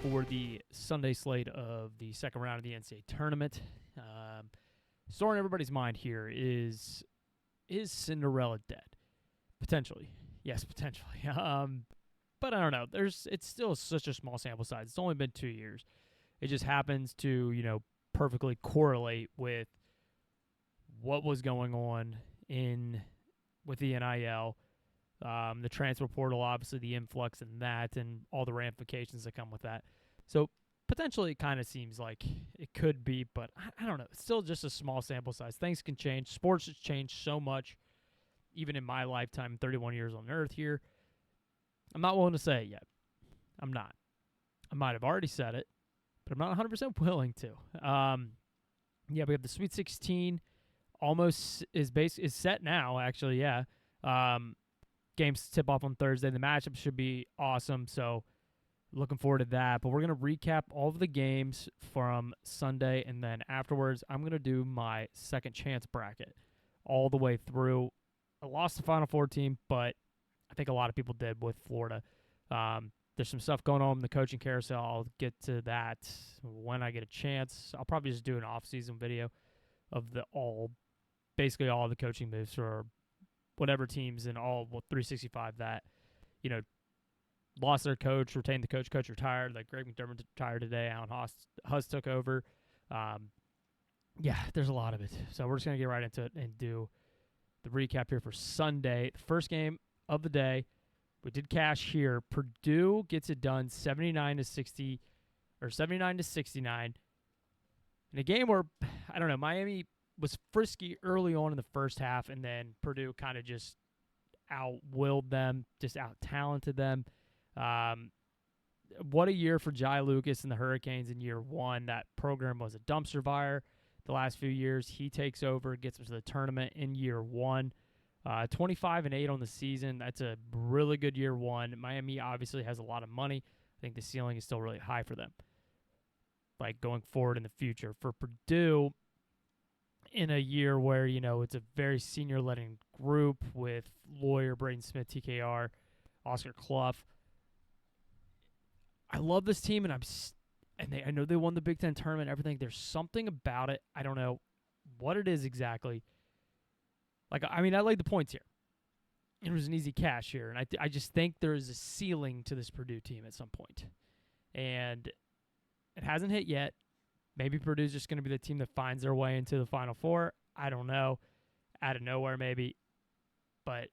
for the Sunday slate of the second round of the NCAA Tournament. Story in everybody's mind here is Cinderella dead? Potentially. Yes, potentially. But I don't know. It's still such a small sample size. It's only been 2 years. It just happens to, perfectly correlate with what was going on with the NIL, the transfer portal, obviously the influx in that, and all the ramifications that come with that. So potentially it kind of seems like it could be, but I don't know. It's still just a small sample size. Things can change. Sports has changed so much, even in my lifetime, 31 years on Earth here. I'm not willing to say it yet. I'm not. I might have already said it, but I'm not 100% willing to. We have the Sweet 16 almost is set now, actually, yeah. Games tip off on Thursday. The matchup should be awesome, so looking forward to that. But we're going to recap all of the games from Sunday, and then afterwards I'm going to do my second chance bracket all the way through. I lost the Final Four team, but I think a lot of people did with Florida. There's some stuff going on in the coaching carousel. I'll get to that when I get a chance. I'll probably just do an off-season video of basically all the coaching moves for whatever teams in all 365 that, lost their coach, retained the coach retired, like Greg McDermott retired today, Alan Huss took over. There's a lot of it. So we're just going to get right into it and do the recap here for Sunday. The first game of the day, we did cash here. Purdue gets it done 79-60 or 79-69 in a game where, I don't know, Miami was frisky early on in the first half, and then Purdue kind of just out-willed them, just out-talented them. What a year for Jai Lucas and the Hurricanes in year one. That program was a dumpster fire the last few years. He takes over, gets them to the tournament in year one. 25-8 on the season. That's a really good year one. Miami obviously has a lot of money. I think the ceiling is still really high for them, like going forward in the future. For Purdue, in a year where, it's a very senior-led group with Lawyer, Braden Smith, TKR, Oscar Clough. I love this team, and I know they won the Big Ten tournament and everything. There's something about it. I don't know what it is exactly. I laid the points here. It was an easy cash here, and I just think there is a ceiling to this Purdue team at some point. And it hasn't hit yet. Maybe Purdue's just going to be the team that finds their way into the Final Four. I don't know. Out of nowhere, maybe. But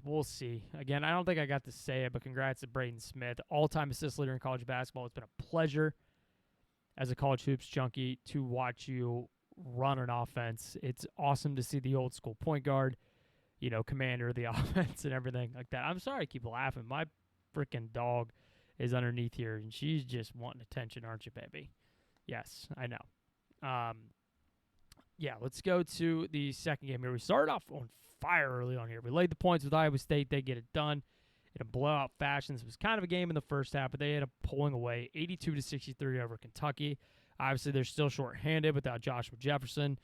we'll see. Again, I don't think I got to say it, but congrats to Braden Smith, all-time assist leader in college basketball. It's been a pleasure as a college hoops junkie to watch you run an offense. It's awesome to see the old-school point guard, commander of the offense and everything like that. I'm sorry I keep laughing. My freaking dog is underneath here, and she's just wanting attention, aren't you, baby? Yes, I know. Let's go to the second game here. We started off on fire early on here. We laid the points with Iowa State. They get it done in a blowout fashion. This was kind of a game in the first half, but they ended up pulling away 82-63 over Kentucky. Obviously, they're still shorthanded without Joshua Jefferson.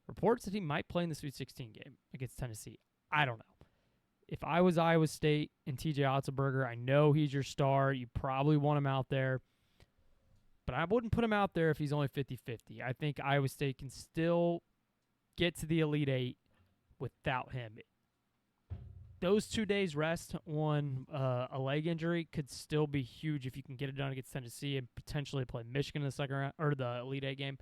Reports that he might play in the Sweet 16 game against Tennessee. I don't know. If I was Iowa State and TJ Otzelberger, I know he's your star. You probably want him out there. But I wouldn't put him out there if he's only 50-50. I think Iowa State can still get to the Elite Eight without him. Those 2 days rest on a leg injury could still be huge if you can get it done against Tennessee and potentially play Michigan in the second round or the Elite Eight game.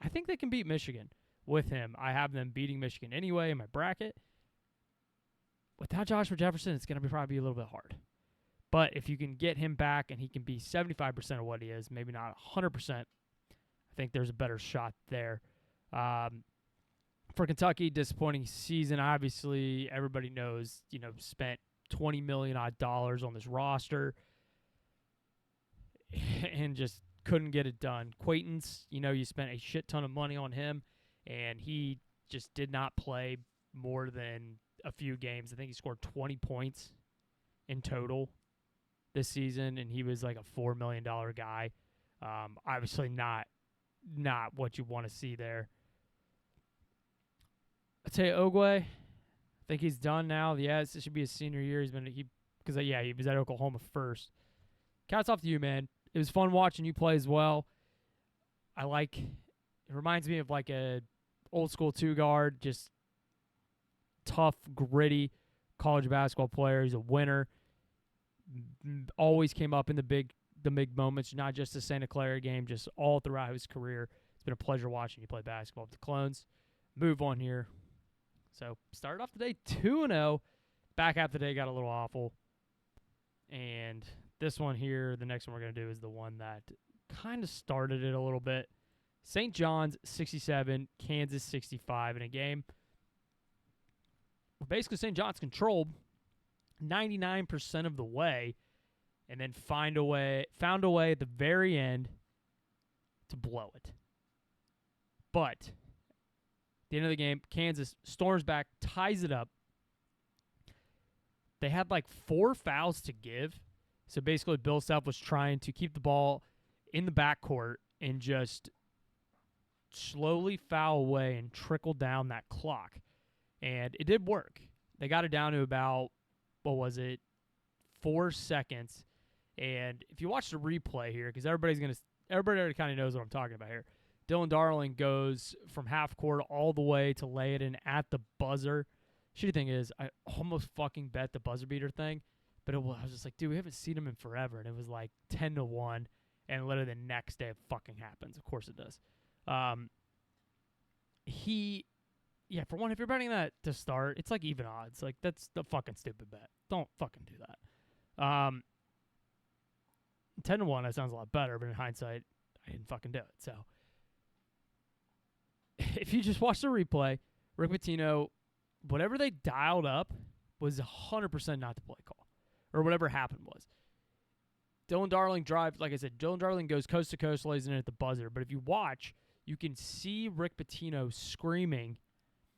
I think they can beat Michigan with him. I have them beating Michigan anyway in my bracket. Without Joshua Jefferson, it's going to probably be a little bit hard. But if you can get him back and he can be 75% of what he is, maybe not 100%, I think there's a better shot there. For Kentucky, disappointing season. Obviously, everybody knows, spent $20 million on this roster and just couldn't get it done. Quaintance, you spent a shit ton of money on him, and he just did not play more than a few games. I think he scored 20 points in total this season, and he was like a $4 million guy. Obviously not what you want to see there. I'd say Ogwe, I think he's done now. Yeah, this should be his senior year. He was at Oklahoma first. Cats off to you, man. it was fun watching you play as well. It reminds me of like a old school 2 guard, just tough, gritty college basketball player. He's a winner. Always came up in the big moments, not just the Santa Clara game, just all throughout his career. It's been a pleasure watching you play basketball with the Clones. Move on here. So started off the day 2-0. Back half of the day got a little awful. And this one here, the next one we're going to do is the one that kind of started it a little bit. St. John's 67, Kansas 65 in a game. Basically, St. John's controlled 99% of the way, and then found a way at the very end to blow it. But at the end of the game, Kansas storms back, ties it up. They had like 4 fouls to give. So basically, Bill Self was trying to keep the ball in the backcourt and just slowly foul away and trickle down that clock. And it did work. They got it down to about, 4 seconds. And if you watch the replay here, because everybody already kind of knows what I'm talking about here. Dylan Darling goes from half court all the way to lay it in at the buzzer. Shitty thing is, I almost fucking bet the buzzer beater thing, but I was just like, dude, we haven't seen him in forever, and it was like 10-1, and literally the next day it fucking happens. Of course it does. For one, if you're betting that to start, it's like even odds. Like, that's the fucking stupid bet. Don't fucking do that. 10-1, that sounds a lot better, but in hindsight, I didn't fucking do it. So, if you just watch the replay, Rick Pitino, whatever they dialed up was 100% not the play call, or whatever happened was. Dylan Darling drives, like I said, Dylan Darling goes coast to coast, lays it in at the buzzer. But if you watch, you can see Rick Pitino screaming.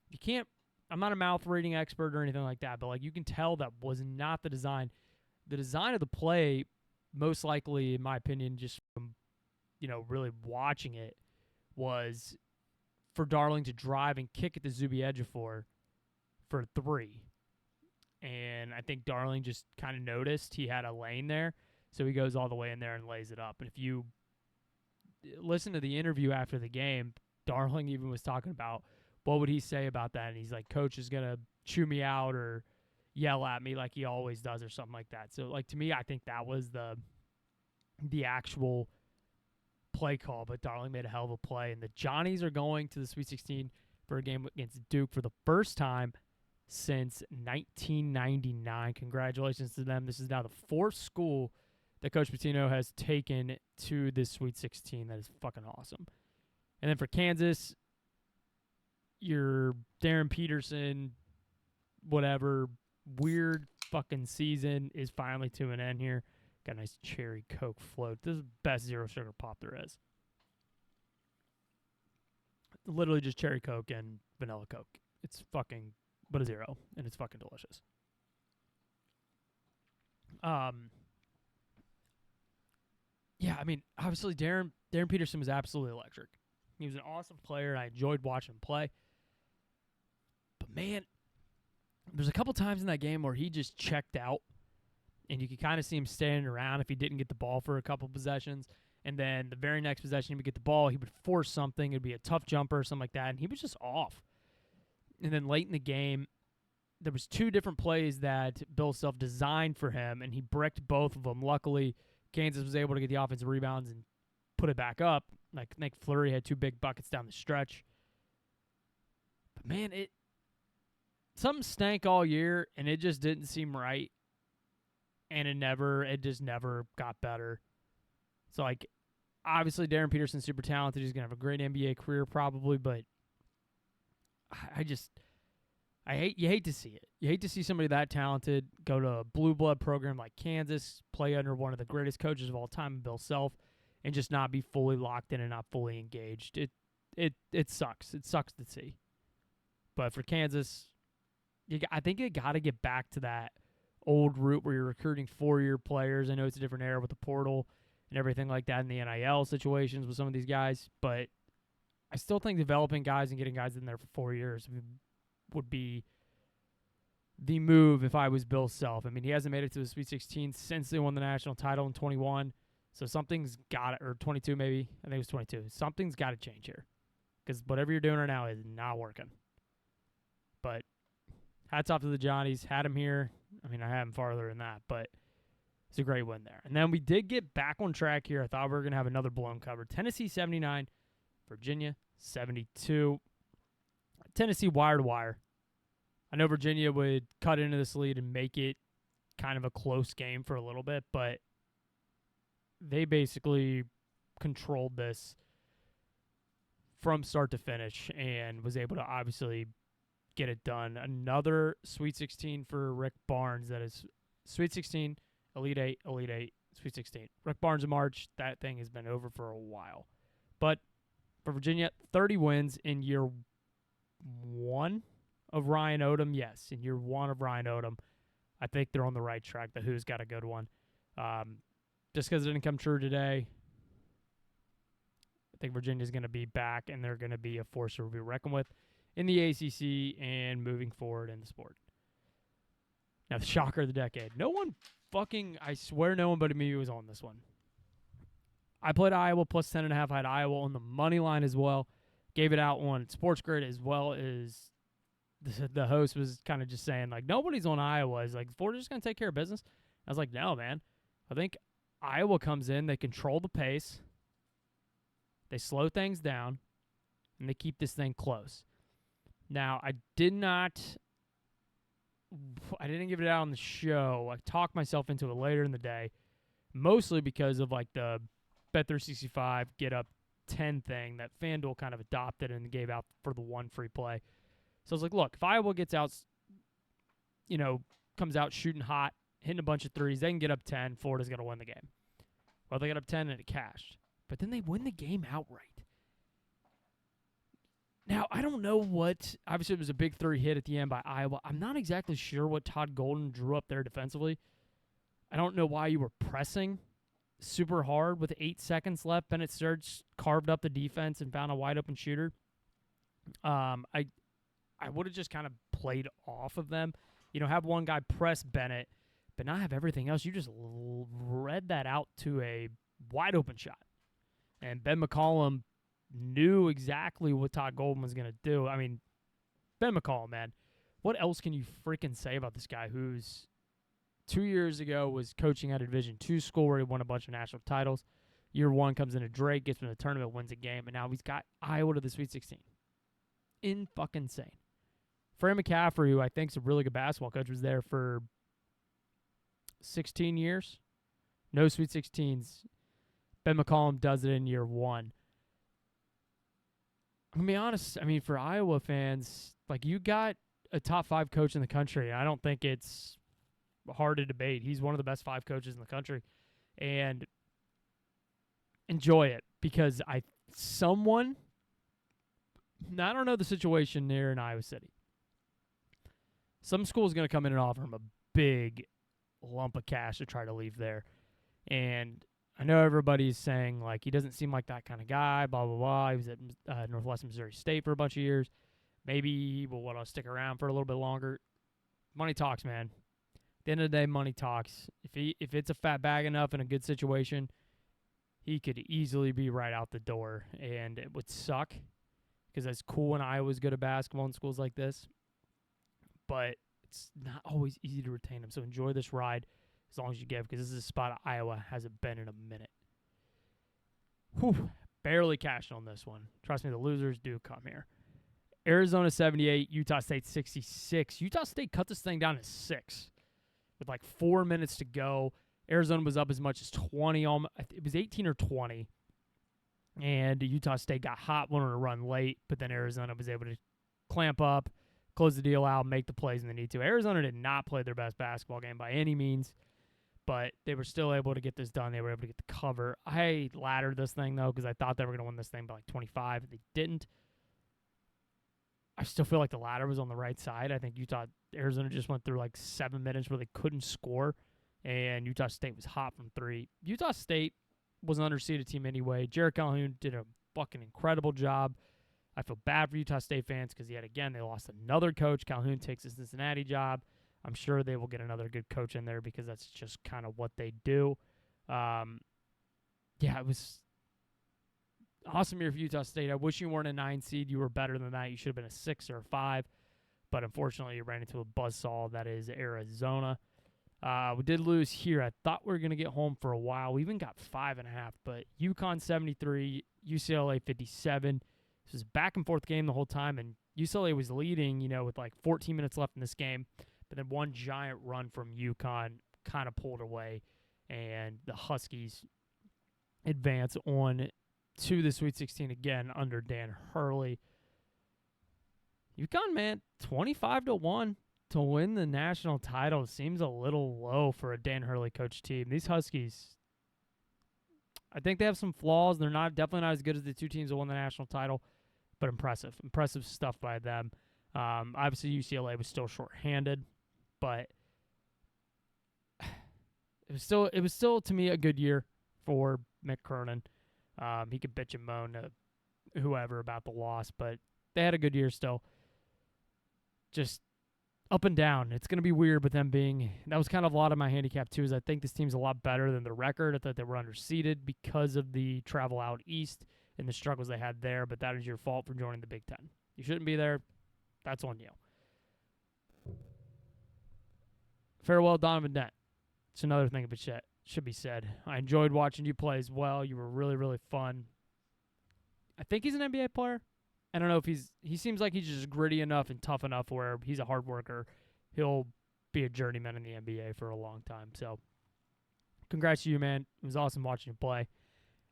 You can't, I'm not a mouth reading expert or anything like that, but like you can tell that was not the design. The design of the play, most likely, in my opinion, just from, really watching it, was for Darling to drive and kick at the Zuby-Ejiofor for 3. And I think Darling just kind of noticed he had a lane there, so he goes all the way in there and lays it up. And if you listen to the interview after the game, Darling even was talking about what would he say about that, and he's like, Coach is going to chew me out or yell at me like he always does or something like that. So, like, to me, I think that was the actual play call, but Darling made a hell of a play. And the Johnnies are going to the Sweet 16 for a game against Duke for the first time since 1999. Congratulations to them. This is now the 4th school that Coach Pitino has taken to this Sweet 16. That is fucking awesome. And then for Kansas, your Darren Peterson, whatever, weird fucking season is finally to an end here. Got a nice cherry Coke float. This is the best zero sugar pop there is. Literally just cherry Coke and vanilla Coke. It's fucking but a zero, and it's fucking delicious. Yeah, I mean, obviously Darren Peterson was absolutely electric. He was an awesome player, and I enjoyed watching him play. But man, there's a couple times in that game where he just checked out, and you could kind of see him standing around if he didn't get the ball for a couple possessions. And then the very next possession, he would get the ball, he would force something. It would be a tough jumper or something like that, and he was just off. And then late in the game, there was 2 different plays that Bill Self designed for him, and he bricked both of them. Luckily, Kansas was able to get the offensive rebounds and put it back up. Like, I think Fleury had 2 big buckets down the stretch. But, man, something stank all year, and it just didn't seem right. And it just never got better. So, like, obviously Darren Peterson's super talented. He's going to have a great NBA career probably, but you hate to see it. You hate to see somebody that talented go to a blue blood program like Kansas, play under one of the greatest coaches of all time, Bill Self, and just not be fully locked in and not fully engaged. It sucks. It sucks to see. But for Kansas, I think you got to get back to that old route where you're recruiting 4-year players. I know it's a different era with the portal and everything like that in the NIL situations with some of these guys, but I still think developing guys and getting guys in there for 4 years would be the move if I was Bill Self. I mean, he hasn't made it to the Sweet 16 since they won the national title in 21, So something's got it, or 22 maybe. I think it was 22. Something's got to change here because whatever you're doing right now is not working. But hats off to the Johnnies. Had him here. I mean, I had him farther than that, but it's a great win there. And then we did get back on track here. I thought we were going to have another blown cover. Tennessee 79, Virginia 72. Tennessee wire to wire. I know Virginia would cut into this lead and make it kind of a close game for a little bit, but they basically controlled this from start to finish and was able to obviously get it done. Another Sweet 16 for Rick Barnes. That is Sweet 16, Elite 8, Elite 8, Sweet 16. Rick Barnes in March, that thing has been over for a while. But for Virginia, 30 wins in year one of Ryan Odom. Yes, in year one of Ryan Odom. I think they're on the right track. The Who's got a good one. Just because it didn't come true today, I think Virginia's going to be back, and they're going to be a force to be reckoned with in the ACC and moving forward in the sport. Now, the shocker of the decade. I swear no one but me was on this one. I played Iowa plus 10.5. I had Iowa on the money line as well. Gave it out on Sports Grid as well as the host was kind of just saying, like, nobody's on Iowa. He's like, Florida's just going to take care of business. I was like, no, man. I think Iowa comes in, they control the pace, they slow things down, and they keep this thing close. Now, I didn't give it out on the show. I talked myself into it later in the day, mostly because of like the Bet365 get up 10 thing that FanDuel kind of adopted and gave out for the one free play. So I was like, look, if Iowa gets out, comes out shooting hot, hitting a bunch of threes, they can get up 10. Florida's going to win the game. Well, they got up 10 and it cashed. But then they win the game outright. Now, I don't know obviously it was a big three hit at the end by Iowa. I'm not exactly sure what Todd Golden drew up there defensively. I don't know why you were pressing super hard with 8 seconds left. Bennett Sturge carved up the defense and found a wide open shooter. I would have just kind of played off of them. Have one guy press Bennett, but not have everything else. You just read that out to a wide open shot. And Ben McCollum knew exactly what Todd Golden was going to do. I mean, Ben McCollum, man, what else can you freaking say about this guy who's 2 years ago was coaching at a Division II school where he won a bunch of national titles. Year one comes into Drake, gets in the tournament, wins a game, and now he's got Iowa to the Sweet 16. Insane. Fran McCaffrey, who I think is a really good basketball coach, was there for 16 years. No Sweet 16s. Ben McCollum does it in year one. I'm going to be honest, for Iowa fans, like, you got a top 5 coach in the country. I don't think it's hard to debate. He's one of the best 5 coaches in the country. And enjoy it because I don't know the situation there in Iowa City. Some school's going to come in and offer him a big lump of cash to try to leave there. And I know everybody's saying, like, he doesn't seem like that kind of guy, blah, blah, blah. He was at Northwestern Missouri State for a bunch of years. Maybe he will want to stick around for a little bit longer. Money talks, man. At the end of the day, money talks. If it's a fat bag enough in a good situation, he could easily be right out the door. And it would suck because it's cool when Iowa's good at basketball in schools like this. But it's not always easy to retain him. So enjoy this ride as long as you get, because this is a spot Iowa hasn't been in a minute. Whew, barely cashed on this one. Trust me, the losers do come here. Arizona 78, Utah State 66. Utah State cut this thing down to 6 with like 4 minutes to go. Arizona was up as much as 20. It was 18 or 20. And Utah State got hot, went on a run late, but then Arizona was able to clamp up, close the deal out, make the plays when they need to. Arizona did not play their best basketball game by any means, but they were still able to get this done. They were able to get the cover. I laddered this thing, though, because I thought they were going to win this thing by like 25. They didn't. I still feel like the ladder was on the right side. I think Arizona just went through like 7 minutes where they couldn't score, and Utah State was hot from 3. Utah State was an underseeded team anyway. Jared Calhoun did a fucking incredible job. I feel bad for Utah State fans because yet again they lost another coach. Calhoun takes the Cincinnati job. I'm sure they will get another good coach in there because that's just kind of what they do. yeah, it was awesome year for Utah State. I wish you weren't a 9 seed. You were better than that. You should have been a 6 or a 5. But unfortunately, you ran into a buzzsaw that is Arizona. We did lose here. I thought we were going to get home for a while. We even got 5.5. But UConn 73, UCLA 57. This was a back and forth game the whole time. And UCLA was leading, with like 14 minutes left in this game. But then one giant run from UConn kind of pulled away. And the Huskies advance on to the Sweet 16 again under Dan Hurley. UConn, man, 25-1 to win the national title seems a little low for a Dan Hurley coach team. These Huskies, I think they have some flaws. They're definitely not as good as the two teams that won the national title, but impressive stuff by them. Obviously, UCLA was still shorthanded, but it was still to me a good year for Mick Kernan. He could bitch and moan to whoever about the loss, but they had a good year still. Just up and down. It's going to be weird with them being – that was kind of a lot of my handicap too, is I think this team's a lot better than the record. I thought they were underseeded because of the travel out east and the struggles they had there, but that is your fault for joining the Big Ten. You shouldn't be there. That's on you. Farewell, Donovan Dent. It's another thing that should be said. I enjoyed watching you play as well. You were really, really fun. I think he's an NBA player. I don't know if he seems like he's just gritty enough and tough enough where he's a hard worker. He'll be a journeyman in the NBA for a long time. So congrats to you, man. It was awesome watching you play.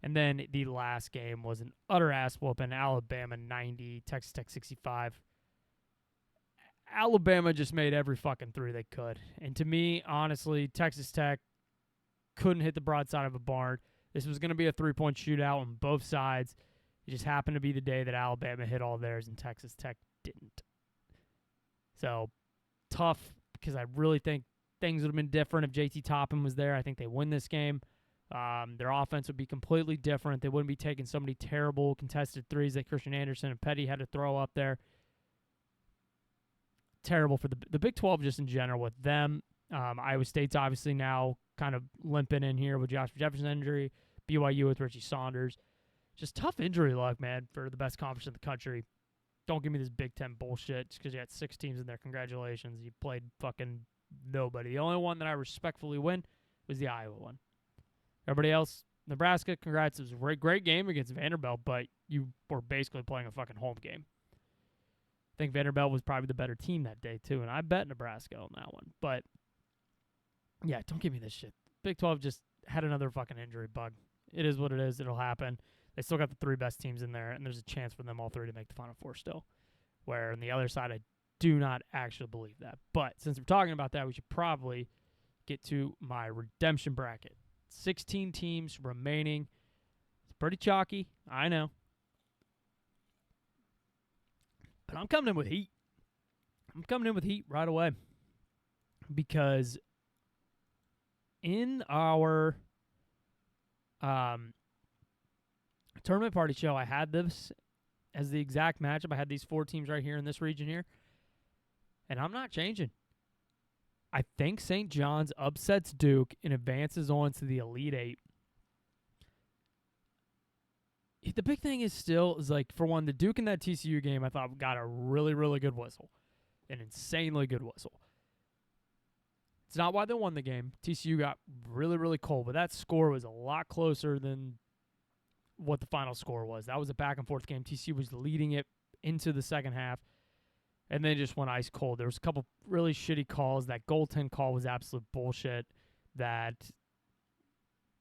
And then the last game was an utter ass whooping. Alabama 90, Texas Tech 65. Alabama just made every fucking three they could. And to me, honestly, Texas Tech couldn't hit the broadside of a barn. This was going to be a three-point shootout on both sides. It just happened to be the day that Alabama hit all theirs and Texas Tech didn't. So, tough, because I really think things would have been different if JT Toppin was there. I think they win this game. Their offense would be completely different. They wouldn't be taking so many terrible contested threes that Christian Anderson and Petty had to throw up there. Terrible for the Big 12 just in general with them. Iowa State's obviously now kind of limping in here with Josh Jefferson's injury. BYU with Richie Saunders. Just tough injury luck, man, for the best conference in the country. Don't give me this Big Ten bullshit just because you had 6 teams in there. Congratulations. You played fucking nobody. The only one that I respectfully win was the Iowa one. Everybody else, Nebraska, congrats. It was a great game against Vanderbilt, but you were basically playing a fucking home game. I think Vanderbilt was probably the better team that day, too, and I bet Nebraska on that one. But, yeah, don't give me this shit. Big 12 just had another fucking injury bug. It is what it is. It'll happen. They still got the 3 best teams in there, and there's a chance for them all 3 to make the Final Four still. Where on the other side, I do not actually believe that. But since we're talking about that, we should probably get to my redemption bracket. 16 teams remaining. It's pretty chalky, I know. But I'm coming in with heat. I'm coming in with heat right away. Because in our tournament party show, I had this as the exact matchup. I had these 4 teams right here in this region here. And I'm not changing. I think St. John's upsets Duke and advances on to the Elite 8. The big thing is still, like, for one, the Duke in that TCU game, I thought got a really, really good whistle. An insanely good whistle. It's not why they won the game. TCU got really, really cold, but that score was a lot closer than what the final score was. That was a back-and-forth game. TCU was leading it into the second half, and then just went ice cold. There was a couple really shitty calls. That goaltend call was absolute bullshit. That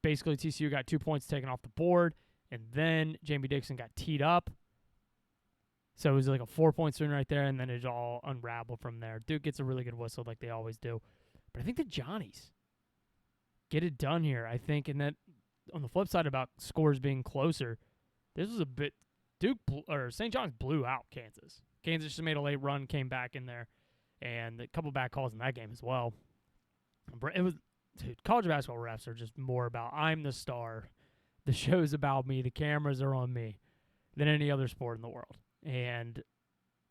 basically TCU got 2 points taken off the board, and then Jamie Dixon got teed up. So it was like a 4-point swing right there, and then it all unraveled from there. Duke gets a really good whistle like they always do. But I think the Johnnies get it done here, I think. And then on the flip side about scores being closer, this was a bit St. John's blew out Kansas. Kansas just made a late run, came back in there, and a couple bad calls in that game as well. It was, dude, college basketball refs are just more about I'm the star. The show's about me. The cameras are on me than any other sport in the world. And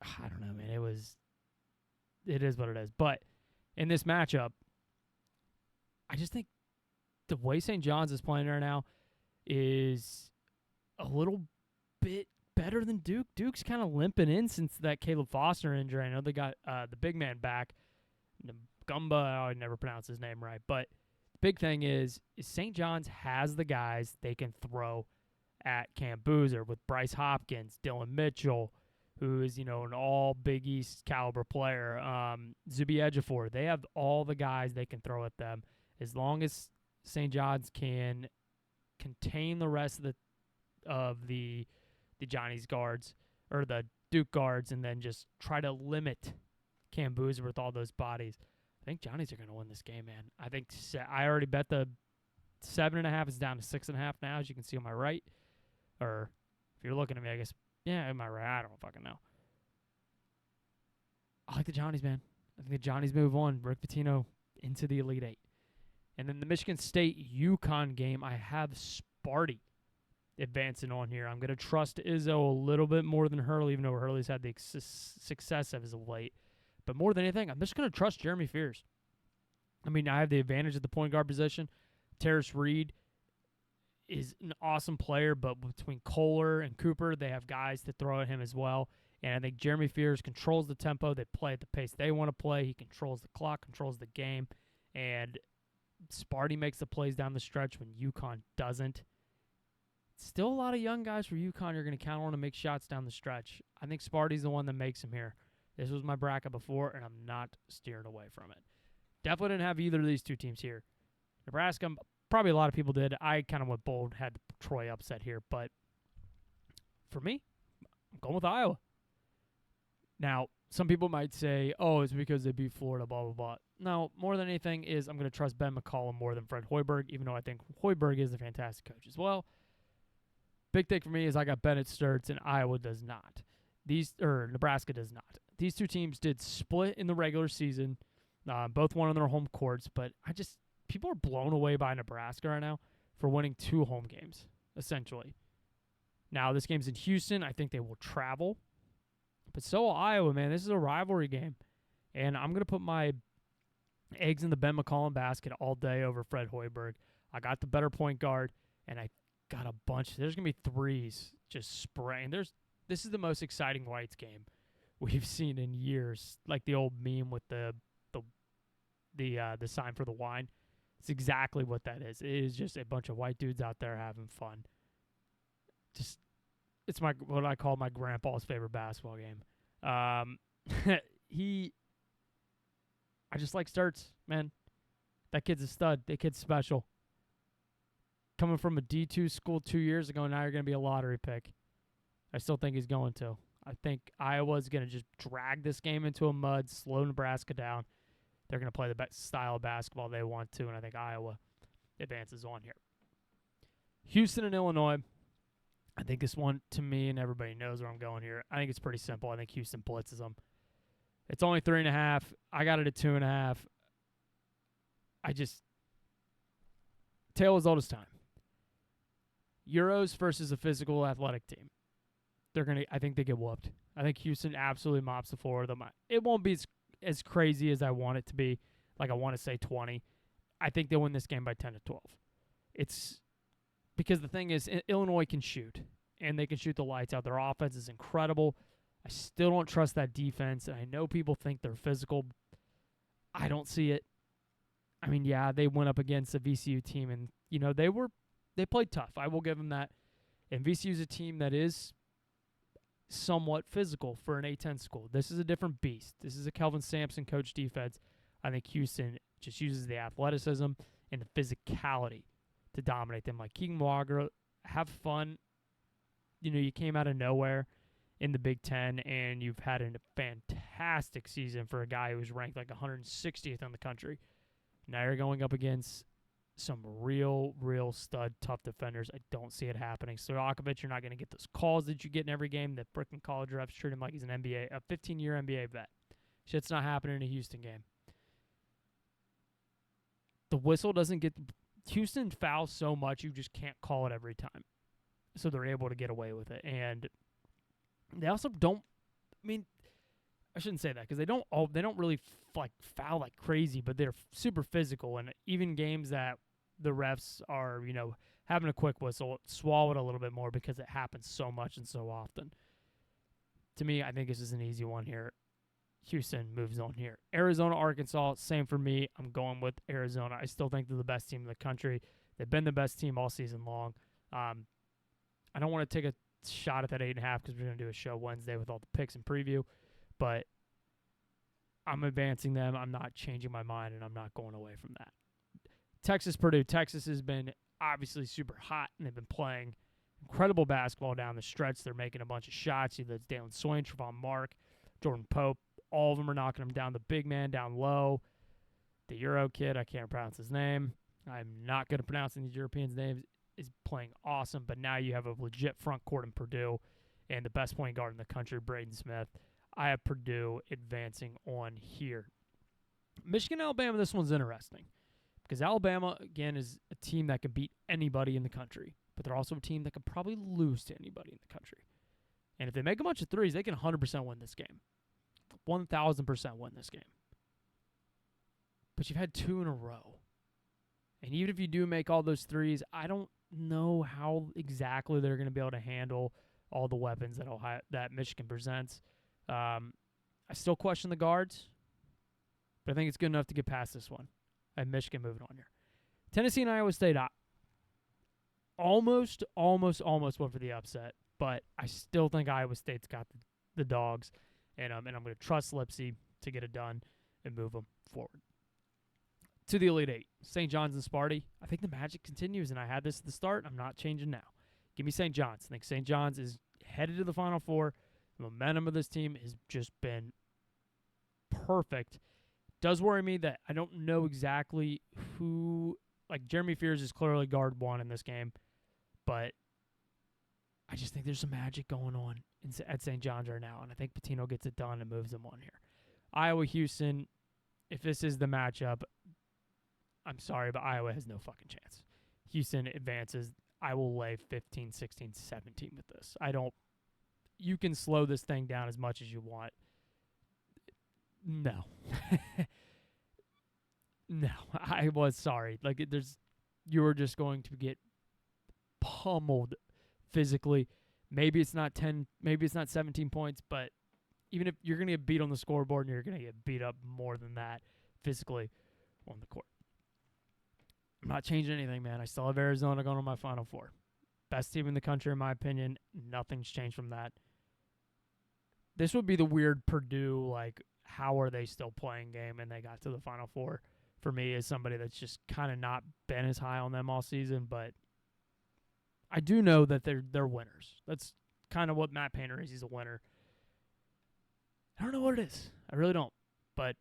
I don't know, man. It is what it is. But in this matchup, I just think the way St. John's is playing right now, is a little bit better than Duke. Duke's kind of limping in since that Caleb Foster injury. I know they got the big man back, Gumba. I never pronounce his name right. But the big thing is St. John's has the guys they can throw at Cam Boozer with Bryce Hopkins, Dylan Mitchell, who is, an all Big East caliber player, Zuby Ejiofor. They have all the guys they can throw at them. As long as St. John's can contain the rest of the Johnny's guards or the Duke guards, and then just try to limit Cam Boozer with all those bodies, I think Johnny's are going to win this game, man. I already bet the 7.5 is down to 6.5 now, as you can see on my right. Or if you're looking at me, I guess, yeah, am I right? I don't fucking know. I like the Johnnies, man. I think the Johnnies move on. Rick Pitino into the Elite Eight. And then the Michigan State-UConn game, I have Sparty advancing on here. I'm going to trust Izzo a little bit more than Hurley, even though Hurley's had the success of his of late. But more than anything, I'm just going to trust Jeremy Fears. I mean, I have the advantage of the point guard position. Terrace Reed is an awesome player, but between Kohler and Cooper, they have guys to throw at him as well. And I think Jeremy Fears controls the tempo. They play at the pace they want to play. He controls the clock, controls the game. And Sparty makes the plays down the stretch when UConn doesn't. Still a lot of young guys for UConn you're going to count on to make shots down the stretch. I think Sparty's the one that makes them here. This was my bracket before, and I'm not steering away from it. Definitely didn't have either of these two teams here. Nebraska, probably a lot of people did. I kind of went bold, had Troy upset here. But for me, I'm going with Iowa. Now, some people might say, oh, it's because they beat Florida, blah, blah, blah. No, more than anything is I'm going to trust Ben McCollum more than Fred Hoiberg, even though I think Hoiberg is a fantastic coach as well. Big thing for me is I got Bennett Sturts, and Iowa does not. Nebraska does not. These two teams did split in the regular season, both won on their home courts, but people are blown away by Nebraska right now for winning 2 home games, essentially. Now, this game's in Houston. I think they will travel. But so will Iowa, man. This is a rivalry game. And I'm going to put my eggs in the Ben McCollum basket all day over Fred Hoiberg. I got the better point guard, and I got a bunch. There's going to be threes just spraying. This is the most exciting Whites game we've seen in years. Like the old meme with the sign for the wine. It's exactly what that is. It is just a bunch of white dudes out there having fun. It's what I call my grandpa's favorite basketball game. I just like Sturts, man. That kid's a stud. That kid's special. Coming from a D2 school 2 years ago, now you're going to be a lottery pick. I still think he's going to. I think Iowa's going to just drag this game into a mud, slow Nebraska down. They're going to play the best style of basketball they want to, and I think Iowa advances on here. Houston and Illinois. I think this one, to me, and everybody knows where I'm going here, I think it's pretty simple. I think Houston blitzes them. It's only 3.5. I got it at 2.5. Tale as old as time. Euros versus a physical athletic team. I think they get whooped. I think Houston absolutely mops the floor with them. It won't be as crazy as I want it to be. Like I want to say 20. I think they'll win this game by 10 to 12. It's because the thing is, Illinois can shoot, and they can shoot the lights out. Their offense is incredible. I still don't trust that defense, and I know people think they're physical. I don't see it. I mean, yeah, they went up against a VCU team, and they played tough. I will give them that. And VCU is a team that is somewhat physical for an A-10 school. This is a different beast. This is a Kelvin Sampson coach defense. I think Houston just uses the athleticism and the physicality to dominate them. Like Keegan Wagra, have fun. You came out of nowhere in the Big Ten, and you've had a fantastic season for a guy who was ranked like 160th in the country. Now you're going up against some real stud, tough defenders. I don't see it happening. Stojakovic, you're not going to get those calls that you get in every game. The freaking college refs treat him like he's a 15-year NBA vet. Shit's not happening in a Houston game. The whistle doesn't get... Houston fouls so much, you just can't call it every time. So they're able to get away with it. And they also don't... I mean, I shouldn't say that because they don't really foul like crazy, but they're super physical. And even games that the refs are, having a quick whistle, swallow it a little bit more because it happens so much and so often. To me, I think this is an easy one here. Houston moves on here. Arizona, Arkansas, same for me. I'm going with Arizona. I still think they're the best team in the country. They've been the best team all season long. I don't want to take a shot at that 8.5 because we're going to do a show Wednesday with all the picks and preview, but I'm advancing them. I'm not changing my mind, and I'm not going away from that. Texas, Purdue. Texas has been obviously super hot, and they've been playing incredible basketball down the stretch. They're making a bunch of shots. Either it's Dalen Swain, Trevon Mark, Jordan Pope. All of them are knocking them down. The big man down low. The Euro kid, I can't pronounce his name. I'm not good at pronouncing these Europeans' names. Is playing awesome, but now you have a legit front court in Purdue and the best point guard in the country, Braden Smith. I have Purdue advancing on here. Michigan, Alabama, this one's interesting because Alabama, again, is a team that can beat anybody in the country, but they're also a team that can probably lose to anybody in the country. And if they make a bunch of threes, they can 100% win this game. 1,000% win this game. But you've had 2 in a row. And even if you do make all those threes, I don't know how exactly they're going to be able to handle all the weapons that Michigan presents. I still question the guards, but I think it's good enough to get past this one. I have Michigan moving on here. Tennessee and Iowa State, almost went for the upset, but I still think Iowa State's got the dogs, and I'm going to trust Lipsy to get it done and move them forward. To the Elite Eight, St. John's and Sparty. I think the magic continues, and I had this at the start. I'm not changing now. Give me St. John's. I think St. John's is headed to the Final Four. The momentum of this team has just been perfect. Does worry me that I don't know exactly who, like Jeremy Fears is clearly guard 1 in this game, but I just think there's some magic going on at St. John's right now, and I think Pitino gets it done and moves them on here. Iowa, Houston, if this is the matchup, I'm sorry, but Iowa has no fucking chance. Houston advances. I will lay 15, 16, 17 with this. You can slow this thing down as much as you want. No. No, I was sorry. You were just going to get pummeled physically. Maybe it's not 10, maybe it's not 17 points, but even if you're going to get beat on the scoreboard and you're going to get beat up more than that physically on the court. I'm not changing anything, man. I still have Arizona going to my Final Four. Best team in the country, in my opinion. Nothing's changed from that. This would be the weird Purdue, how are they still playing game and they got to the Final Four. For me, as somebody that's just kind of not been as high on them all season, but I do know that they're winners. That's kind of what Matt Painter is. He's a winner. I don't know what it is. I really don't. But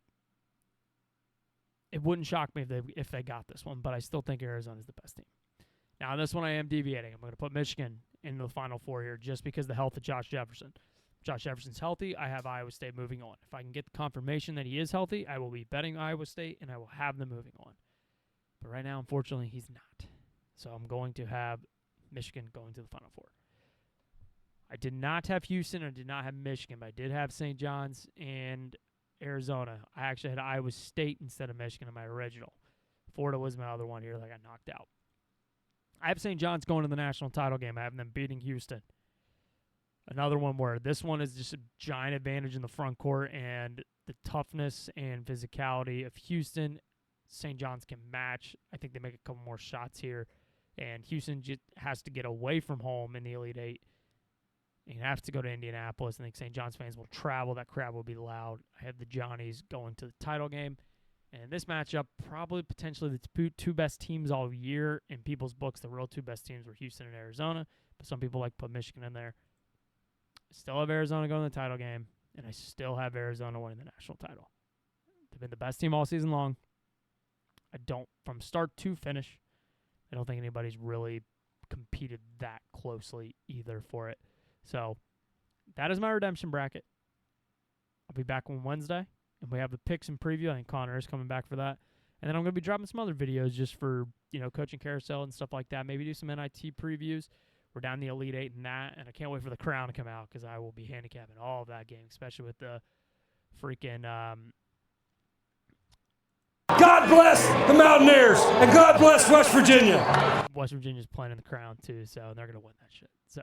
it wouldn't shock me if they got this one, but I still think Arizona's the best team. Now, on this one, I am deviating. I'm going to put Michigan in the Final Four here just because of the health of Josh Jefferson. If Josh Jefferson's healthy, I have Iowa State moving on. If I can get the confirmation that he is healthy, I will be betting Iowa State, and I will have them moving on. But right now, unfortunately, he's not. So I'm going to have Michigan going to the Final Four. I did not have Houston. I did not have Michigan, but I did have St. John's and Arizona. I actually had Iowa State instead of Michigan in my original. Florida was my other one here that got knocked out. I have St. John's going to the national title game. I have them beating Houston. Another one where this one is just a giant advantage in the front court and the toughness and physicality of Houston. St. John's can match. I think they make a couple more shots here. And Houston just has to get away from home in the Elite Eight. And have to go to Indianapolis. I think St. John's fans will travel. That crowd will be loud. I have the Johnnies going to the title game. And this matchup, probably potentially the two best teams all year in people's books. The real two best teams were Houston and Arizona. But some people like to put Michigan in there. Still have Arizona going to the title game. And I still have Arizona winning the national title. They've been the best team all season long. From start to finish, I don't think anybody's really competed that closely either for it. So that is my redemption bracket. I'll be back on Wednesday, and we have the picks and preview. I think Connor is coming back for that. And then I'm going to be dropping some other videos just for, coaching carousel and stuff like that. Maybe do some NIT previews. We're down the Elite Eight and that, and I can't wait for the Crown to come out because I will be handicapping all of that game, especially with the freaking God bless the Mountaineers, and God bless West Virginia. West Virginia's playing in the Crown too, so they're gonna win that shit. So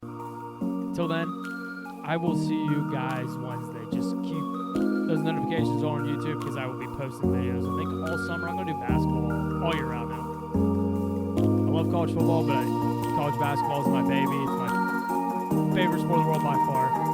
until then, I will see you guys Wednesday. Just keep those notifications on YouTube because I will be posting videos. I think all summer I'm gonna do basketball all year round now. I love college football, but college basketball is my baby. It's my favorite sport in the world by far.